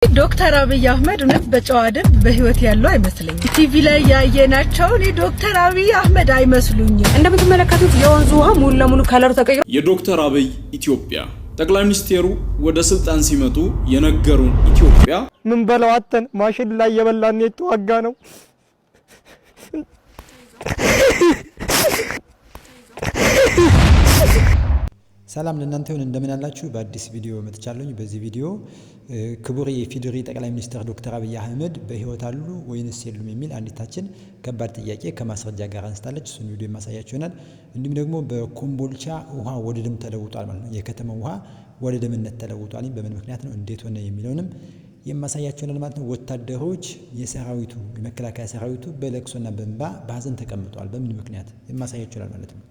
ዶክተር አብይ አህመድ እውነት በጨዋ ደንብ በህይወት ያለው አይመስለኝም። ቲቪ ላይ ያየናቸው ዶክተር አብይ አህመድ አይመስሉኝም። እንደምትመለከቱት የወንዙ ውሃ ሙሉ ለሙሉ ከለሩ ተቀይሮ የዶክተር አብይ ኢትዮጵያ ጠቅላይ ሚኒስቴሩ ወደ ስልጣን ሲመጡ የነገሩን ኢትዮጵያ ምን በለዋተን ማሽን ላይ የበላን የተዋጋ ነው። ሰላም ለእናንተ ይሁን እንደምን አላችሁ በአዲስ ቪዲዮ መጥቻለሁ። በዚህ ቪዲዮ ክቡር የኢፌዴሪ ጠቅላይ ሚኒስትር ዶክተር አብይ አህመድ በህይወት አሉ ወይንስ የሉም የሚል አንዲታችን ከባድ ጥያቄ ከማስረጃ ጋር አንስታለች። እሱን ቪዲዮ የማሳያችሁ ይሆናል። እንዲሁም ደግሞ በኮምቦልቻ ውሃ ወደ ደም ተለውጧል ማለት ነው። የከተማው ውሃ ወደ ደምነት ተለውጧል። በምን ምክንያት ነው እንዴት ሆነ የሚለውንም የማሳያችሁ ይሆናል ማለት ነው። ወታደሮች የሰራዊቱ የመከላከያ ሰራዊቱ በለቅሶና በእንባ በሀዘን ተቀምጠዋል። በምን ምክንያት የማሳያችሁ ይሆናል ማለት ነው።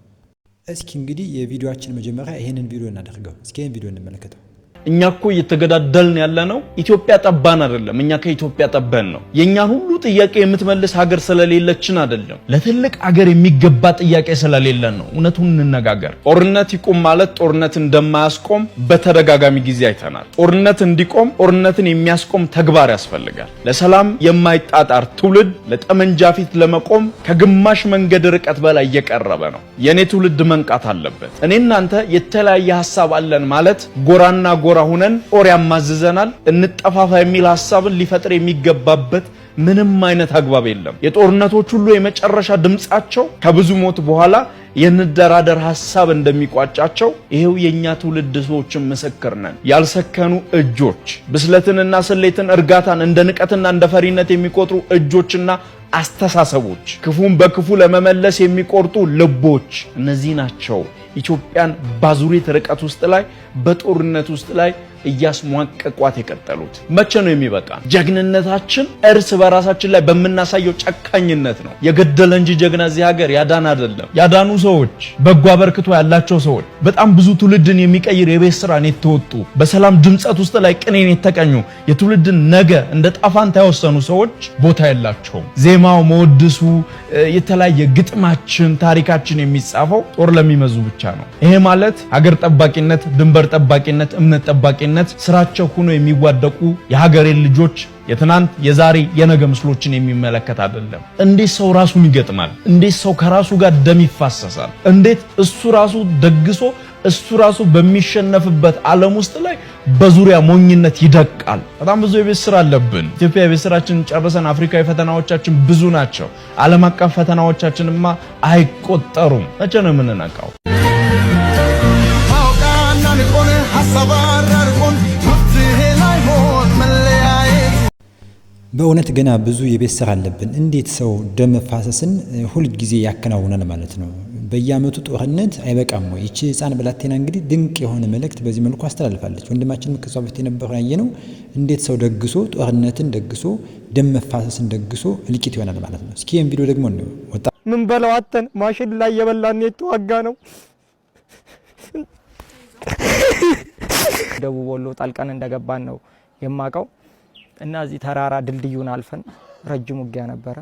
እስኪ እንግዲህ የቪዲዮአችን መጀመሪያ ይሄንን ቪዲዮ እናደርገው። እስኪ ይሄን ቪዲዮ እንመለከተው። እኛ እኮ እየተገዳደልን ያለ ነው። ኢትዮጵያ ጠባን አይደለም፣ እኛ ከኢትዮጵያ ጠበን ነው። የኛን ሁሉ ጥያቄ የምትመልስ ሀገር ስለሌለችን አይደለም፣ ለትልቅ ሀገር የሚገባ ጥያቄ ስለሌለን ነው። እውነቱን እንነጋገር። ጦርነት ይቆም ማለት ጦርነት እንደማያስቆም በተደጋጋሚ ጊዜ አይተናል። ጦርነት እንዲቆም ጦርነትን የሚያስቆም ተግባር ያስፈልጋል። ለሰላም የማይጣጣር ትውልድ ለጠመንጃ ፊት ለመቆም ከግማሽ መንገድ ርቀት በላይ እየቀረበ ነው። የኔ ትውልድ መንቃት አለበት። እኔ እናንተ የተለያየ ሐሳብ አለን ማለት ጎራና ጎራ ሆነን ጦር ያማዝዘናል እንጠፋፋ የሚል ሐሳብን ሊፈጥር የሚገባበት ምንም አይነት አግባብ የለም። የጦርነቶች ሁሉ የመጨረሻ ድምጻቸው ከብዙ ሞት በኋላ የንደራደር ሐሳብ እንደሚቋጫቸው ይሄው የኛ ትውልድ ሰዎችን ምስክር ነን። ያልሰከኑ እጆች ብስለትንና ስሌትን እርጋታን እንደ ንቀትና እንደ ፈሪነት የሚቆጥሩ እጆችና አስተሳሰቦች ክፉን በክፉ ለመመለስ የሚቆርጡ ልቦች እነዚህ ናቸው ኢትዮጵያን ባዙሪት ርቀት ውስጥ ላይ በጦርነት ውስጥ ላይ እያስሟቀቋት የቀጠሉት። መቼ ነው የሚበቃ? ጀግንነታችን እርስ በራሳችን ላይ በመናሳየው ጨካኝነት ነው። የገደለ እንጂ ጀግና እዚህ ሀገር ያዳን አይደለም። ያዳኑ ሰዎች፣ በጎ አበርክቶ ያላቸው ሰዎች፣ በጣም ብዙ ትውልድን የሚቀይር የቤት ስራን የተወጡ በሰላም ድምጸት ውስጥ ላይ ቅኔን የተቀኙ የትውልድን ነገ እንደ ጣፋንታ ያወሰኑ ሰዎች ቦታ የላቸውም። ዜማው፣ መወድሱ፣ የተለያየ ግጥማችን፣ ታሪካችን የሚጻፈው ጦር ለሚመዙ ብቻ ነው። ይሄ ማለት ሀገር ጠባቂነት፣ ድንበር ጠባቂነት፣ እምነት ጠባቂነት ስራቸው ሆኖ የሚዋደቁ የሀገሬን ልጆች የትናንት የዛሬ የነገ ምስሎችን የሚመለከት አይደለም። እንዴት ሰው ራሱን ይገጥማል? እንዴት ሰው ከራሱ ጋር ደም ይፋሰሳል? እንዴት እሱ ራሱ ደግሶ እሱ ራሱ በሚሸነፍበት ዓለም ውስጥ ላይ በዙሪያ ሞኝነት ይደቃል? በጣም ብዙ የቤት ስራ አለብን። ኢትዮጵያ የቤት ስራችንን ጨርሰን አፍሪካዊ ፈተናዎቻችን ብዙ ናቸው። ዓለም አቀፍ ፈተናዎቻችንማ አይቆጠሩም። መቼ ነው የምንነቃው? በእውነት ገና ብዙ የቤት ስራ አለብን። እንዴት ሰው ደም መፋሰስን ሁል ጊዜ ያከናውናል ማለት ነው? በየአመቱ ጦርነት አይበቃም ወይ? እቺ ህፃን ብላቴና እንግዲህ ድንቅ የሆነ መልእክት በዚህ መልኩ አስተላልፋለች። ወንድማችን ከሷ በፊት የነበረው ያየነው እንዴት ሰው ደግሶ ጦርነትን ደግሶ ደም መፋሰስን ደግሶ እልቂት ይሆናል ማለት ነው። እስኪ ይሄን ቪዲዮ ደግሞ ነው ወጣ ምን በለዋተን ማሽን ላይ የበላን የተዋጋ ነው። ደቡብ ወሎ ጣልቃን እንደገባን ነው የማቀው እና እዚህ ተራራ ድልድዩን አልፈን ረጅም ውጊያ ነበረ።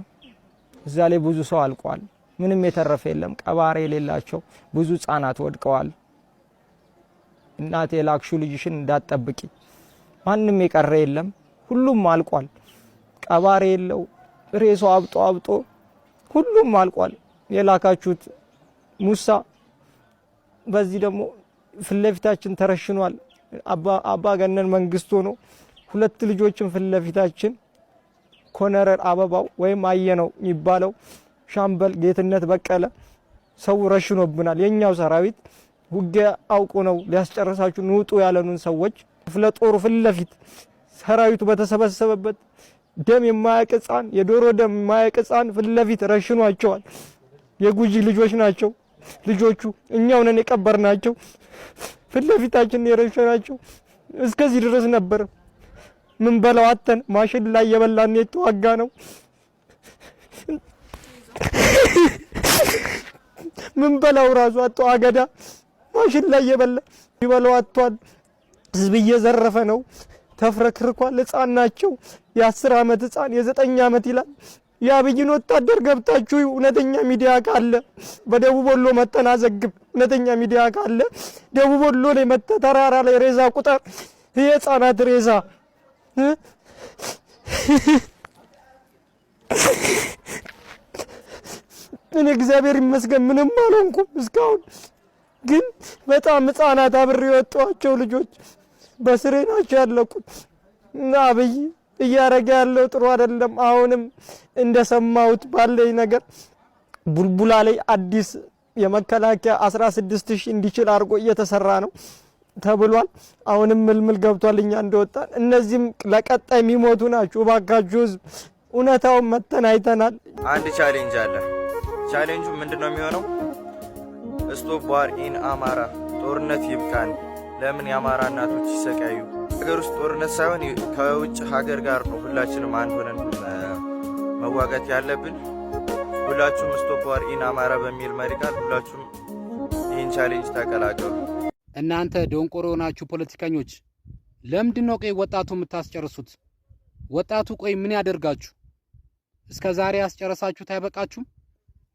እዛ ላይ ብዙ ሰው አልቋል። ምንም የተረፈ የለም። ቀባሪ የሌላቸው ብዙ ህፃናት ወድቀዋል። እናቴ ላክሹ ልጅሽን እንዳትጠብቂ ማንም የቀረ የለም። ሁሉም አልቋል። ቀባሪ የለው። ሬሶ አብጦ ሁሉም አልቋል። የላካችሁት ሙሳ በዚህ ደግሞ ፍለፊታችን ተረሽኗል። አባ ገነን መንግስቱ ነው። ሁለት ልጆችን ፍለፊታችን ኮነረር አበባው ወይም አየነው የሚባለው ሻምበል ጌትነት በቀለ ሰው ረሽኖብናል። የኛው ሰራዊት ውጊያ አውቆ ነው ሊያስጨርሳችሁ ንውጡ ያለኑን ሰዎች ፍለጦሩ ፍለፊት ሰራዊቱ በተሰበሰበበት ደም የማያቀጻን የዶሮ ደም የማያቀጻን ፍለፊት ረሽኗቸዋል። የጉጂ ልጆች ናቸው ልጆቹ። እኛው ነን የቀበርናቸው። ፍለፊታችን የረሽናቸው እስከዚህ ድረስ ነበር። ምን በለዋተን ማሽን ላይ የበላን የተዋጋ ነው። ምን በላው ራሱ አጣ አገዳ ማሽን ላይ የበላ ይበላው አጥቷል። ህዝብ እየዘረፈ ነው። ተፍረክርኳል። ህፃን ናቸው። የ10 አመት ህፃን የ9 አመት ይላል። የአብይን ወታደር ገብታችሁ እውነተኛ ሚዲያ ካለ በደቡብ ወሎ መተናዘግብ እውነተኛ ሚዲያ ካለ ደቡብ ወሎ ላይ ተራራ ላይ ሬሳ ቁጥር የህፃናት ሬሳ እኔ እግዚአብሔር ይመስገን ምንም አልሆንኩም እስካሁን። ግን በጣም ህፃናት አብሬ የወጣኋቸው ልጆች በስሬ ናቸው ያለቁት። እና አብይ እያረገ ያለው ጥሩ አይደለም። አሁንም እንደሰማሁት ባለኝ ነገር ቡልቡላ ላይ አዲስ የመከላከያ 16000 እንዲችል አድርጎ እየተሰራ ነው ተብሏል። አሁንም ምልምል ገብቷል እኛ እንደወጣን። እነዚህም ለቀጣይ የሚሞቱ ናቸው። እባካችሁ ህዝብ እውነታውን መተን አይተናል። አንድ ቻሌንጅ አለ። ቻሌንጁ ምንድነው የሚሆነው? ስቶፕ ዋር ኢን አማራ፣ ጦርነት ይብቃን። ለምን የአማራ እናቶች ይሰቃዩ? ሀገር ውስጥ ጦርነት ሳይሆን ከውጭ ሀገር ጋር ነው ሁላችንም አንድ ሆነን መዋጋት ያለብን። ሁላችሁም ስቶፕ ዋር ኢን አማራ በሚል መሪ ቃል ሁላችሁም ይህን ቻሌንጅ ተቀላቀሉ። እናንተ ደንቆሮ ናችሁ ፖለቲከኞች፣ ለምንድነው ቆይ ወጣቱ የምታስጨርሱት? ወጣቱ ቆይ ምን ያደርጋችሁ? እስከ ዛሬ ያስጨረሳችሁት አይበቃችሁም?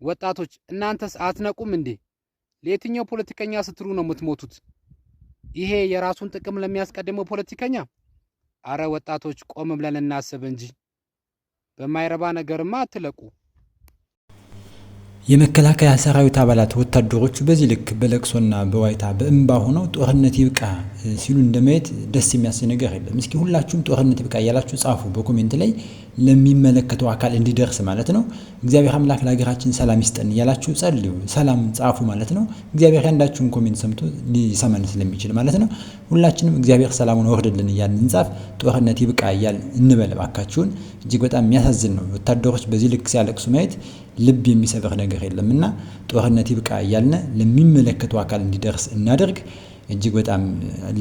ወጣቶች እናንተስ አትነቁም እንዴ? ለየትኛው ፖለቲከኛ ስትሩ ነው የምትሞቱት? ይሄ የራሱን ጥቅም ለሚያስቀድመው ፖለቲከኛ? አረ ወጣቶች ቆም ብለን እናስብ እንጂ በማይረባ ነገርማ አትለቁ። የመከላከያ ሰራዊት አባላት ወታደሮቹ በዚህ ልክ በለቅሶና በዋይታ በእንባ ሆነው ጦርነት ይብቃ ሲሉ እንደማየት ደስ የሚያሰኝ ነገር የለም። እስኪ ሁላችሁም ጦርነት ይብቃ ያላችሁ ጻፉ በኮሜንት ላይ ለሚመለከተው አካል እንዲደርስ ማለት ነው። እግዚአብሔር አምላክ ለሀገራችን ሰላም ይስጠን ያላችሁ ጸልዩ፣ ሰላም ጻፉ ማለት ነው። እግዚአብሔር ያንዳችሁን ኮሜንት ሰምቶ ሊሰማን ስለሚችል ማለት ነው። ሁላችንም እግዚአብሔር ሰላሙን ወርድልን እያልን እንጻፍ፣ ጦርነት ይብቃ እያል እንበል ባካችሁን። እጅግ በጣም የሚያሳዝን ነው። ወታደሮች በዚህ ልክ ሲያለቅሱ ማየት ልብ የሚሰብር ነገር የለምና ጦርነት ይብቃ እያልን ለሚመለከተው አካል እንዲደርስ እናደርግ። እጅግ በጣም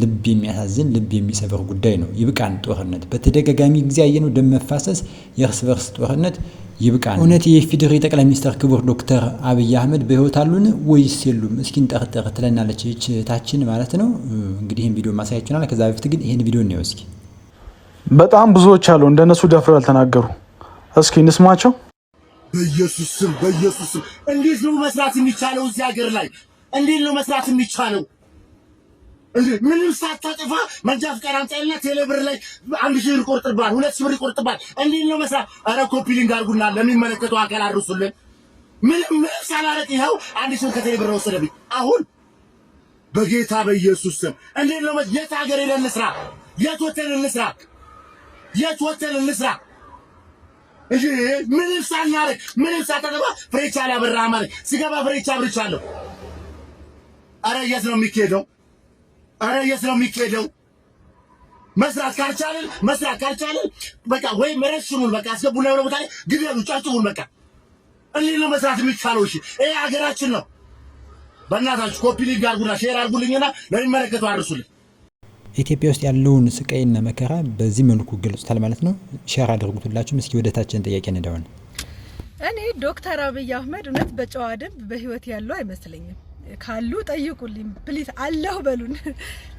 ልብ የሚያሳዝን ልብ የሚሰብር ጉዳይ ነው። ይብቃን ጦርነት። በተደጋጋሚ ጊዜ ያየነው ደም መፋሰስ፣ የእርስ በርስ ጦርነት ይብቃን። እውነት የኢፌዴሪ ጠቅላይ ሚኒስትር ክቡር ዶክተር አብይ አህመድ በህይወት አሉን ወይስ የሉም? እስኪ እንጠርጥር ትለናለች እህታችን ማለት ነው። እንግዲህ ይህን ቪዲዮ ማሳያችሁናል። ከዛ በፊት ግን ይህን ቪዲዮ ነው እስኪ። በጣም ብዙዎች አሉ እንደነሱ ደፍረው ያልተናገሩ። እስኪ እንስማቸው። በኢየሱስ ስም እንዴት ነው መስራት የሚቻለው? እዚህ ሀገር ላይ እንዴት ነው መስራት የሚቻለው? ምንም ሳታጠፋ መንጃ ፍቃድ አምጣልና ቴሌብር ላይ 1000 ብር ይቆርጥባል፣ 2000 ብር ይቆርጥባል። እንዴት ነው መስራት? አረ ኮፒ ሊንክ አድርጉና ለሚመለከተው አካል አድርሱልን። ምንም ሳላረቅ ይኸው 1000 ብር ከቴሌብር ወሰደብኝ። አሁን በጌታ በኢየሱስ ስም እንዴት ነው የት ሀገር ሄደን እንስራ? የት ወተን እንስራ? የት ወተን እንስራ? እሺ ምንም ሳናረግ ምንም ሳታጠፋ ፍሬቻ ላይ አበራ ማለት ሲገባ ፍሬቻ አብርቻለሁ። አረ የት ነው የሚኬደው? አረ የት ነው የሚኬደው? መስራት ካልቻለን በቃ ወይ መረሽኑን በቃ አስገቡና የሆነ ቦታ ላይ ግደሉ፣ ጫጭቡን በቃ እንዴት ነው መስራት የሚቻለው? እሺ ይሄ ሀገራችን ነው። በእናታችሁ ኮፒ ሊንክ አድርጉና ሼር አድርጉልኝና ለሚመለከተው አድርሱልኝ። ኢትዮጵያ ውስጥ ያለውን ስቃይና መከራ በዚህ መልኩ ገልጾታል ማለት ነው። ሼር አድርጉትላችሁ። እስኪ ወደ ታችን ጥያቄ እንደሆነ እኔ ዶክተር አብይ አህመድ እውነት በጨዋ ደንብ በህይወት ያለው አይመስለኝም። ካሉ ጠይቁልኝ ፕሊዝ፣ አለሁ በሉን።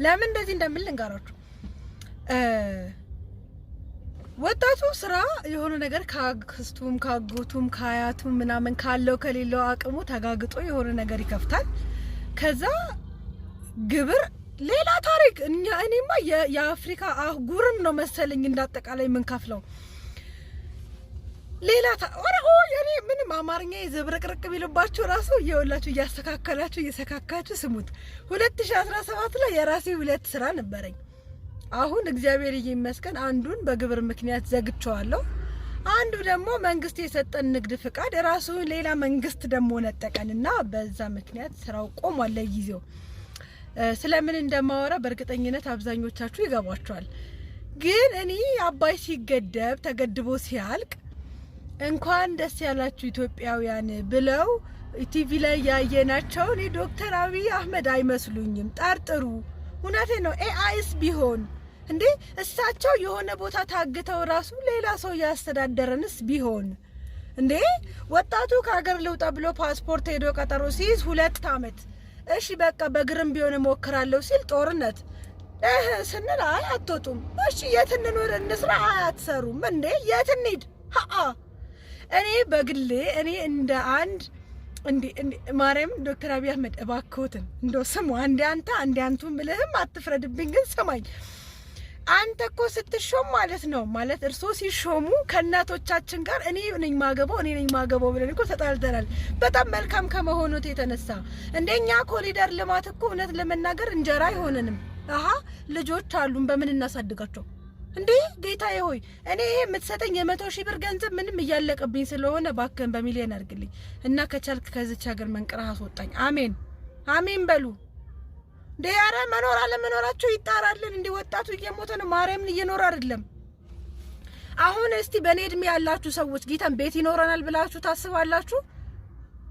ለምን እንደዚህ እንደምል ልንገራችሁ። ወጣቱ ስራ የሆነ ነገር ካክስቱም ካጎቱም ካያቱም ምናምን ካለው ከሌለው አቅሙ ተጋግጦ የሆነ ነገር ይከፍታል። ከዛ ግብር ሌላ ታሪክ። እኔማ የአፍሪካ አህጉርም ነው መሰለኝ እንዳጠቃላይ ምን ከፍለው ሌላ እኔ ምንም አማርኛ ይዘብረቅረቅ ቢልባችሁ ራሱ እየወላችሁ እያስተካከላችሁ እየሰካካችሁ ስሙት። 2017 ላይ የራሴ 2 ስራ ነበረኝ። አሁን እግዚአብሔር ይመስገን አንዱን በግብር ምክንያት ዘግቼዋለሁ። አንዱ ደግሞ መንግስት የሰጠን ንግድ ፍቃድ ራሱ ሌላ መንግስት ደግሞ ነጠቀንና በዛ ምክንያት ስራው ቆሟል ለጊዜው። ስለምን እንደማወራ በእርግጠኝነት አብዛኞቻችሁ ይገባችኋል። ግን እኔ አባይ ሲገደብ ተገድቦ ሲያልቅ እንኳን ደስ ያላችሁ ኢትዮጵያውያን ብለው ቲቪ ላይ ያየናቸው እኔ ዶክተር አብይ አህመድ አይመስሉኝም። ጠርጥሩ። እውነቴ ነው። ኤአይስ ቢሆን እንዴ እሳቸው የሆነ ቦታ ታግተው ራሱ ሌላ ሰው ያስተዳደረንስ ቢሆን እንዴ ወጣቱ ከሀገር ልውጣ ብሎ ፓስፖርት ሄዶ ቀጠሮ ሲይዝ 2 አመት እሺ በቃ በግርም ቢሆን ሞክራለሁ ሲል ጦርነት ስንል አይ አትወጡም። እሺ የት እንኖር እንስራ? አትሰሩም እንዴ የት እንሂድ? እኔ በግሌ እኔ እንደ አንድ እንዴ ማርያም ዶክተር አብይ አህመድ እባክዎትን እንደው ስሙ አንዴ አንተ አንዴ አንቱ ምልህም አትፍረድብኝ። ግን ሰማኝ አንተ እኮ ስትሾም ማለት ነው ማለት እርሶ ሲሾሙ ከእናቶቻችን ጋር እኔ ነኝ ማገባው ብለን እኮ ተጣልተናል። በጣም መልካም ከመሆኑት የተነሳ እንደኛ ኮሪደር ልማት እኮ እውነት ለመናገር እንጀራ አይሆነንም። ልጆች አሉን በምን እናሳድጋቸው እንዴ? ጌታዬ ሆይ እኔ የምትሰጠኝ የ100,000 ብር ገንዘብ ምንም እያለቀብኝ ስለሆነ ባከን በሚሊዮን አድርግልኝ እና ከቻልክ ከዚች ሀገር መንቅረህ አስወጣኝ። አሜን አሜን በሉ። ዲያራ መኖር አለ መኖራቸው ይጣራልን። እንዴ ወጣቱ እየሞተ ነው፣ ማርያምን እየኖረ አይደለም። አሁን እስቲ በኔ እድሜ ያላችሁ ሰዎች ጌታን ቤት ይኖረናል ብላችሁ ታስባላችሁ?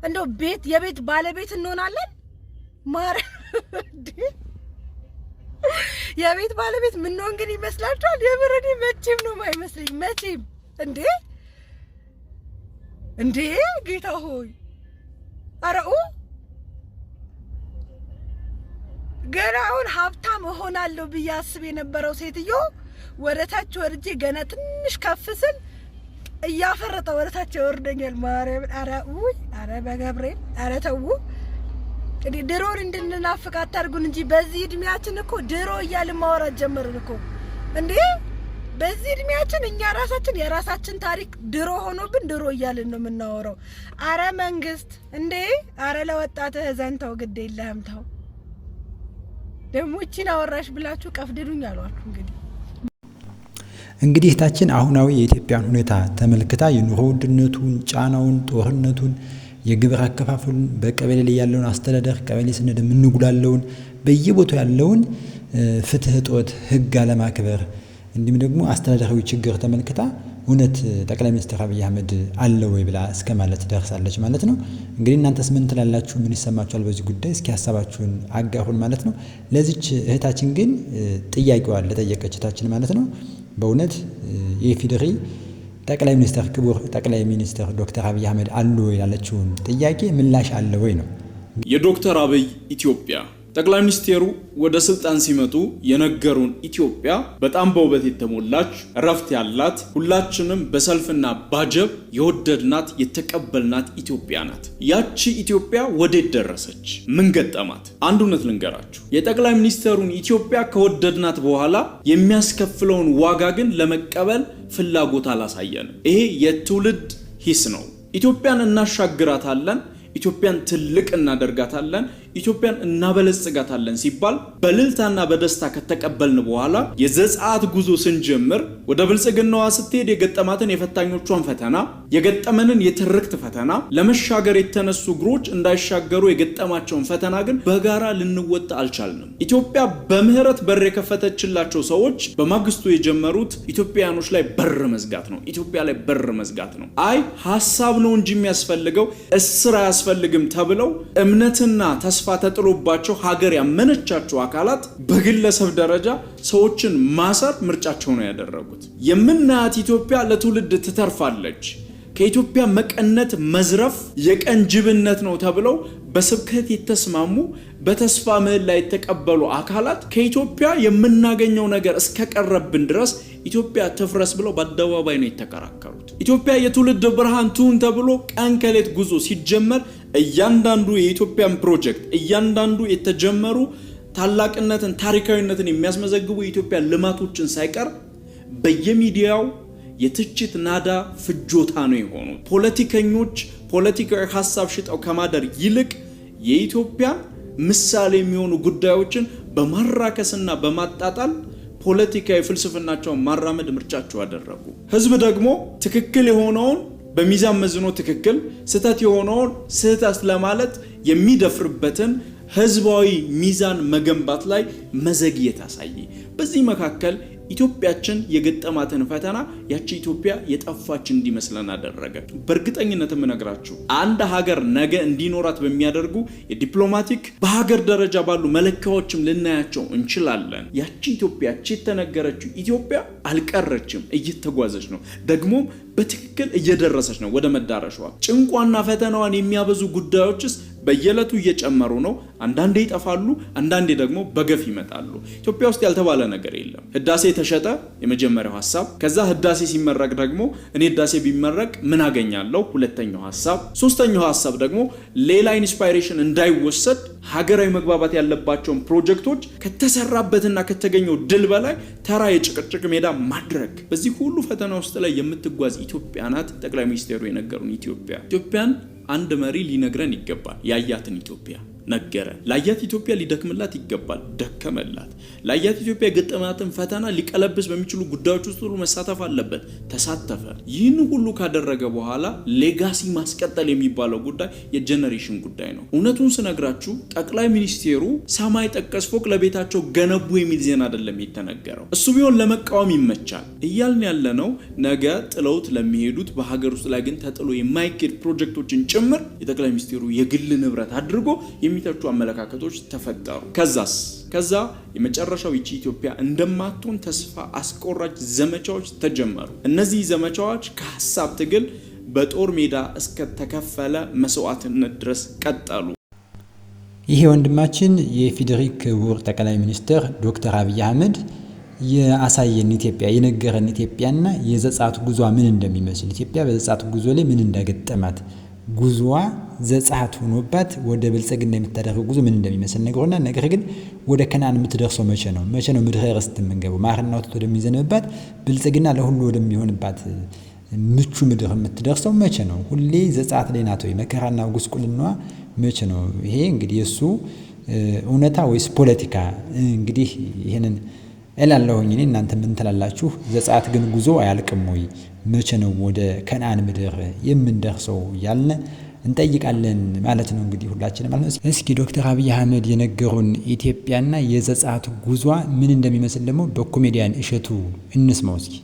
እንደው ቤት የቤት ባለቤት እንሆናለን? የቤት ባለቤት ምን ነው እንግዲህ ይመስላችኋል? የብረኔ መቼም ነው ማይመስልኝ መቼም። እንዴ ጌታ ሆይ አረኡ ገና አሁን ሀብታም እሆናለሁ ብዬ አስብ የነበረው ሴትዮ ወደታች ወርጄ ገና ትንሽ ከፍ ስል እያፈረጠ ወደታች ወርደኛል። ማርያም አረ በገብርኤል አረ ተው እንዴ ድሮን እንድንናፍቅ አታርጉን እንጂ በዚህ እድሜያችን እኮ ድሮ እያልን ማውራት ጀመርን እኮ እንዴ። በዚህ እድሜያችን እኛ ራሳችን የራሳችን ታሪክ ድሮ ሆኖብን ድሮ እያልን ነው የምናወራው። አረ መንግስት እንዴ አረ ለወጣትህ ዘንተው ግድ የለህም ተው። ደግሞ እቺን አወራሽ ብላችሁ ቀፍድዱኝ አሏችሁ። እንግዲህ እህታችን አሁናዊ የኢትዮጵያን ሁኔታ ተመልክታ የኑሮ ውድነቱን፣ ጫናውን፣ ጦርነቱን፣ የግብር አከፋፈሉን፣ በቀበሌ ላይ ያለውን አስተዳደር ቀበሌ ስንሄድ የምንጉላለውን በየቦታው ያለውን ፍትህ እጦት፣ ህግ አለማክበር እንዲሁም ደግሞ አስተዳደራዊ ችግር ተመልክታ እውነት ጠቅላይ ሚኒስትር አብይ አህመድ አለ ወይ ብላ እስከ ማለት ደርሳለች ማለት ነው። እንግዲህ እናንተስ ምን ትላላችሁ? ምን ይሰማችኋል በዚህ ጉዳይ? እስኪ ሐሳባችሁን አጋሩን ማለት ነው። ለዚች እህታችን ግን ጥያቄዋን ለጠየቀች እህታችን ማለት ነው በእውነት የኢፌዴሪ ጠቅላይ ሚኒስትር ክቡር ጠቅላይ ሚኒስትር ዶክተር አብይ አህመድ አለ ወይ ያለችውን ጥያቄ ምላሽ አለ ወይ ነው። የዶክተር አብይ ኢትዮጵያ ጠቅላይ ሚኒስቴሩ ወደ ስልጣን ሲመጡ የነገሩን ኢትዮጵያ በጣም በውበት የተሞላች ረፍት ያላት ሁላችንም በሰልፍና ባጀብ የወደድናት የተቀበልናት ኢትዮጵያ ናት። ያቺ ኢትዮጵያ ወዴት ደረሰች? ምን ገጠማት? አንድ እውነት ልንገራችሁ። የጠቅላይ ሚኒስቴሩን ኢትዮጵያ ከወደድናት በኋላ የሚያስከፍለውን ዋጋ ግን ለመቀበል ፍላጎት አላሳየንም። ይሄ የትውልድ ሂስ ነው። ኢትዮጵያን እናሻግራታለን፣ ኢትዮጵያን ትልቅ እናደርጋታለን፣ ኢትዮጵያን እናበለጽጋታለን ሲባል በልልታና በደስታ ከተቀበልን በኋላ የዘጸአት ጉዞ ስንጀምር ወደ ብልጽግናዋ ስትሄድ የገጠማትን የፈታኞቿን ፈተና፣ የገጠመንን የትርክት ፈተና፣ ለመሻገር የተነሱ እግሮች እንዳይሻገሩ የገጠማቸውን ፈተና ግን በጋራ ልንወጣ አልቻልንም። ኢትዮጵያ በምህረት በር የከፈተችላቸው ሰዎች በማግስቱ የጀመሩት ኢትዮጵያኖች ላይ በር መዝጋት ነው። ኢትዮጵያ ላይ በር መዝጋት ነው። አይ ሐሳብ ነው እንጂ የሚያስፈልገው እስር አያስፈልግም ተብለው እምነትና ተስፋ ተጥሎባቸው ሀገር ያመነቻቸው አካላት በግለሰብ ደረጃ ሰዎችን ማሰር ምርጫቸው ነው ያደረጉት። የምናያት ኢትዮጵያ ለትውልድ ትተርፋለች። ከኢትዮጵያ መቀነት መዝረፍ የቀንጅብነት ነው ተብለው በስብከት የተስማሙ በተስፋ ምህላ ላይ የተቀበሉ አካላት ከኢትዮጵያ የምናገኘው ነገር እስከቀረብን ድረስ ኢትዮጵያ ትፍረስ ብለው በአደባባይ ነው የተከራከሩት። ኢትዮጵያ የትውልድ ብርሃን ትሁን ተብሎ ቀን ከሌት ጉዞ ሲጀመር እያንዳንዱ የኢትዮጵያን ፕሮጀክት እያንዳንዱ የተጀመሩ ታላቅነትን ታሪካዊነትን የሚያስመዘግቡ የኢትዮጵያ ልማቶችን ሳይቀር በየሚዲያው የትችት ናዳ ፍጆታ ነው የሆኑት። ፖለቲከኞች ፖለቲካዊ ሐሳብ ሽጠው ከማደር ይልቅ የኢትዮጵያ ምሳሌ የሚሆኑ ጉዳዮችን በማራከስና በማጣጣል ፖለቲካዊ ፍልስፍናቸውን ማራመድ ምርጫቸው አደረጉ። ህዝብ ደግሞ ትክክል የሆነውን በሚዛን መዝኖ ትክክል፣ ስህተት የሆነውን ስህተት ለማለት የሚደፍርበትን ህዝባዊ ሚዛን መገንባት ላይ መዘግየት አሳየ። በዚህ መካከል ኢትዮጵያችን የገጠማትን ፈተና ያቺ ኢትዮጵያ የጠፋች እንዲመስለን አደረገ። በእርግጠኝነት የምነግራችሁ አንድ ሀገር ነገ እንዲኖራት በሚያደርጉ የዲፕሎማቲክ በሀገር ደረጃ ባሉ መለኪያዎችም ልናያቸው እንችላለን። ያቺ ኢትዮጵያ የተነገረችው ኢትዮጵያ አልቀረችም፣ እየተጓዘች ነው። ደግሞ በትክክል እየደረሰች ነው ወደ መዳረሻዋ። ጭንቋና ፈተናዋን የሚያበዙ ጉዳዮችስ በየዕለቱ እየጨመሩ ነው። አንዳንዴ ይጠፋሉ፣ አንዳንዴ ደግሞ በገፍ ይመጣሉ። ኢትዮጵያ ውስጥ ያልተባለ ነገር የለም። ህዳሴ ተሸጠ የመጀመሪያው ሐሳብ። ከዛ ህዳሴ ሲመረቅ ደግሞ እኔ ህዳሴ ቢመረቅ ምን አገኛለሁ ሁለተኛው ሐሳብ። ሶስተኛው ሐሳብ ደግሞ ሌላ ኢንስፓይሬሽን እንዳይወሰድ ሀገራዊ መግባባት ያለባቸውን ፕሮጀክቶች ከተሰራበትና ከተገኘው ድል በላይ ተራ የጭቅጭቅ ሜዳ ማድረግ። በዚህ ሁሉ ፈተና ውስጥ ላይ የምትጓዝ ኢትዮጵያ ናት ጠቅላይ ሚኒስቴሩ የነገሩን ኢትዮጵያን አንድ መሪ ሊነግረን ይገባል። ያያትን ኢትዮጵያ ነገረ። ላያት ኢትዮጵያ ሊደክምላት ይገባል፣ ደከመላት። ላያት ኢትዮጵያ የገጠማትን ፈተና ሊቀለብስ በሚችሉ ጉዳዮች ውስጥ ሁሉ መሳተፍ አለበት፣ ተሳተፈ። ይህን ሁሉ ካደረገ በኋላ ሌጋሲ ማስቀጠል የሚባለው ጉዳይ የጀነሬሽን ጉዳይ ነው። እውነቱን ስነግራችሁ ጠቅላይ ሚኒስቴሩ ሰማይ ጠቀስ ፎቅ ለቤታቸው ገነቡ የሚል ዜና አይደለም የተነገረው። እሱ ቢሆን ለመቃወም ይመቻል እያልን ያለነው ነገ ጥለውት ለሚሄዱት በሀገር ውስጥ ላይ ግን ተጥሎ የማይኬድ ፕሮጀክቶችን ጭምር የጠቅላይ ሚኒስቴሩ የግል ንብረት አድርጎ የሚተቹ አመለካከቶች ተፈጠሩ። ከዛ የመጨረሻው ይቺ ኢትዮጵያ እንደማትሆን ተስፋ አስቆራጭ ዘመቻዎች ተጀመሩ። እነዚህ ዘመቻዎች ከሐሳብ ትግል በጦር ሜዳ እስከ ተከፈለ መስዋዕትነት ድረስ ቀጠሉ። ይሄ ወንድማችን የኢፌዴሪ ክቡር ጠቅላይ ሚኒስትር ዶክተር አብይ አህመድ የአሳየን ኢትዮጵያ የነገረን ኢትዮጵያና የዘጻቱ ጉዟ ምን እንደሚመስል ኢትዮጵያ በዘጻቱ ጉዞ ላይ ምን እንዳገጠማት ጉዞዋ ዘጻት ሆኖባት ወደ ብልጽግና የምታደርገው ጉዞ ምን እንደሚመስል ነገርና ነገር ግን ወደ ከናን የምትደርሰው መቼ ነው ምድረ ርስት የምንገባው ማርና ወተት ወደሚዘንብባት ብልጽግና ለሁሉ ወደሚሆንባት ምቹ ምድር የምትደርሰው መቼ ነው? ሁሌ ዘጻት ላይ ናት ወይ? መከራና ጉስቁልናዋ መቼ ነው? ይሄ እንግዲህ እሱ እውነታ ወይስ ፖለቲካ? እንግዲህ ይሄንን እላለሁኝ እኔ። እናንተ ምን ትላላችሁ? ዘጻት ግን ጉዞ አያልቅም ወይ? መቼ ነው ወደ ከነዓን ምድር የምንደርሰው ያልን እንጠይቃለን ማለት ነው። እንግዲህ ሁላችንም ማለት ነው። እስኪ ዶክተር አብይ አህመድ የነገሩን ኢትዮጵያና የዘጻቱ ጉዟ ምን እንደሚመስል ደግሞ በኮሜዲያን እሸቱ እንስማው እስኪ።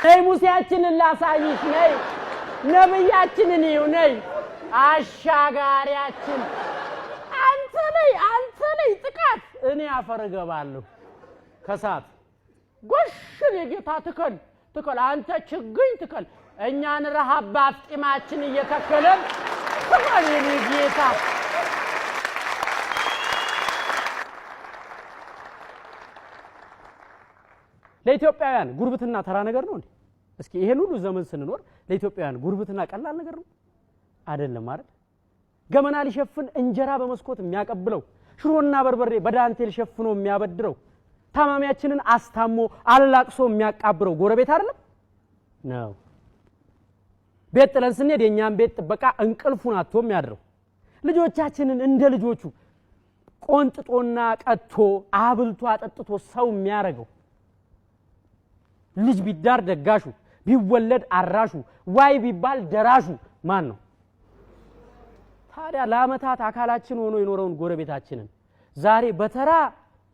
ነይ ሙሴያችንን ላሳይሽ፣ ነይ ነብያችንን ይው፣ ነይ አሻጋሪያችን አንተ ነይ ጥቃት እኔ አፈርገባለሁ ከሳት ጎሽን የጌታ ትከል አንተ ችግኝ ትከል እኛን ረሃብ ባፍጢማችን እየተከለን ትከል የኔ ጌታ። ለኢትዮጵያውያን ጉርብትና ተራ ነገር ነው እንዴ? እስኪ ይሄን ሁሉ ዘመን ስንኖር ለኢትዮጵያውያን ጉርብትና ቀላል ነገር ነው አይደለም አይደል? ገመና ሊሸፍን እንጀራ በመስኮት የሚያቀብለው ሽሮና በርበሬ በዳንቴል ሸፍኖ የሚያበድረው ታማሚያችንን አስታሞ አላቅሶ የሚያቃብረው ጎረቤት አይደለም ነው። ቤት ጥለን ስንሄድ የኛን ቤት ጥበቃ እንቅልፉን አጥቶ የሚያድረው ልጆቻችንን እንደ ልጆቹ ቆንጥጦና ቀጥቶ አብልቶ አጠጥቶ ሰው የሚያረገው ልጅ ቢዳር ደጋሹ ቢወለድ አራሹ ዋይ ቢባል ደራሹ ማን ነው? ታዲያ ለአመታት አካላችን ሆኖ የኖረውን ጎረቤታችንን ዛሬ በተራ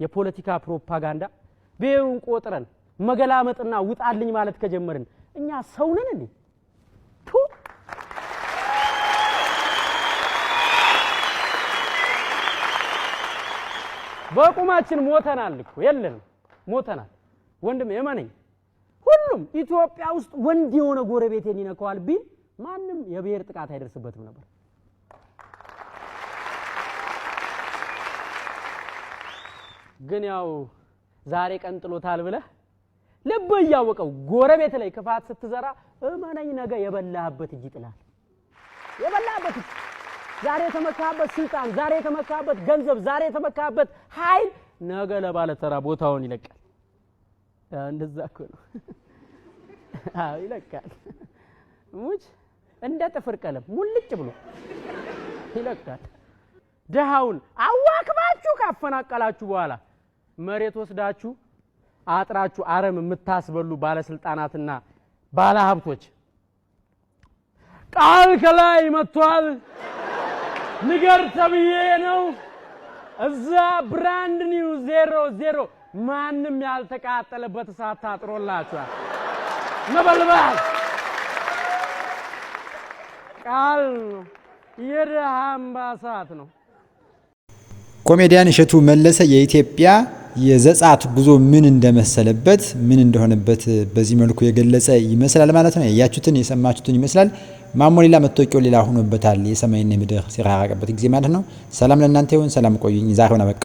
የፖለቲካ ፕሮፓጋንዳ ቤውን ቆጥረን መገላመጥና ውጣልኝ ማለት ከጀመርን እኛ ሰው ነን እንዴ? በቁማችን ሞተናል እኮ የለንም ሞተናል። ወንድም የማነኝ ሁሉም ኢትዮጵያ ውስጥ ወንድ የሆነ ጎረቤቴን ይነካዋል ቢል ማንም የብሔር ጥቃት አይደርስበትም ነበር። ግን ያው ዛሬ ቀንጥሎታል ብለህ ልብ ያወቀው ጎረቤት ላይ ክፋት ስትዘራ እመነኝ ነገ የበላህበት እጅ ይጥላል። የበላህበት ዛሬ የተመካበት ስልጣን፣ ዛሬ የተመካበት ገንዘብ፣ ዛሬ የተመካበት ኃይል ነገ ለባለ ተራ ቦታውን ይለቃል። እንደዛ እኮ ነው። አዎ ይለቃል። ሙጭ እንደ ጥፍር ቀለም ሙልጭ ብሎ ይለቃል። ደሃውን አዋክባችሁ ካፈናቀላችሁ በኋላ መሬት ወስዳችሁ አጥራችሁ አረም የምታስበሉ ባለስልጣናትና ባለሀብቶች ቃል ከላይ መጥቷል ንገር ተብዬ ነው እዛ ብራንድ ኒው 00 ማንም ያልተቃጠለበት እሳት ታጥሮላችኋል። ነበልባል ቃል የደሃ አምባሳት ነው። ኮሜዲያን እሸቱ መለሰ የኢትዮጵያ የዘጻት ጉዞ ምን እንደመሰለበት ምን እንደሆነበት በዚህ መልኩ የገለጸ ይመስላል ማለት ነው። ያያችሁትን የሰማችሁትን ይመስላል። ማሞ ሌላ መታወቂያው ሌላ ሆኖበታል። የሰማይና የምድር ሲራራቅበት ጊዜ ማለት ነው። ሰላም ለእናንተ ይሁን። ሰላም ቆዩኝ። ዛሬውን አበቃ።